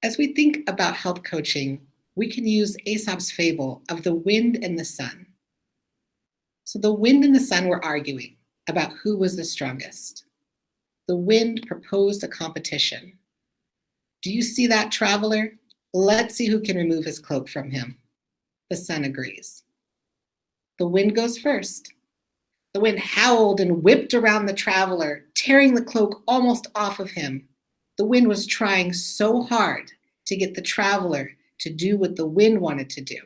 As we think about health coaching, we can use Aesop's fable of the wind and the sun. So the wind and the sun were arguing about who was the strongest. The wind proposed a competition. Do you see that, traveler? Let's see who can remove his cloak from him. The sun agrees. The wind goes first. The wind howled and whipped around the traveler, tearing the cloak almost off of him. The wind was trying so hard to get the traveler to do what the wind wanted to do.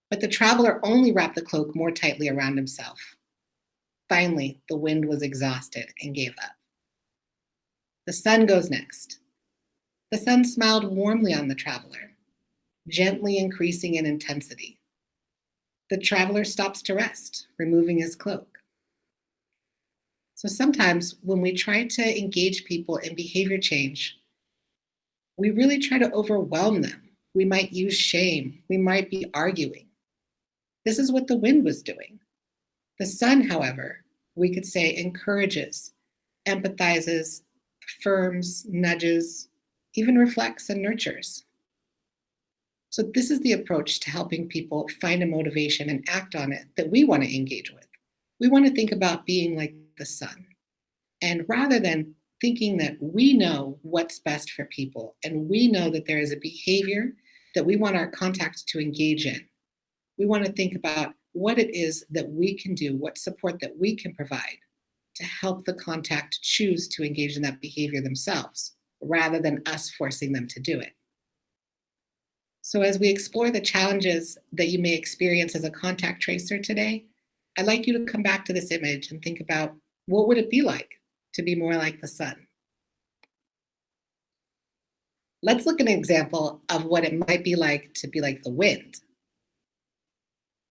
But the traveler only wrapped the cloak more tightly around himself. Finally, the wind was exhausted and gave up. The sun goes next. The sun smiled warmly on the traveler, gently increasing in intensity. The traveler stops to rest, removing his cloak. So sometimes when we try to engage people in behavior change, we really try to overwhelm them. We might use shame. We might be arguing. This is what the wind was doing. The sun, however, we could say encourages, empathizes, affirms, nudges, even reflects and nurtures. So this is the approach to helping people find a motivation and act on it that we want to engage with. We want to think about being like the sun. And rather than thinking that we know what's best for people and we know that there is a behavior that we want our contacts to engage in, we want to think about what it is that we can do, what support that we can provide to help the contact choose to engage in that behavior themselves, rather than us forcing them to do it. So as we explore the challenges that you may experience as a contact tracer today, I'd like you to come back to this image and think about what would it be like to be more like the sun? Let's look at an example of what it might be like to be like the wind.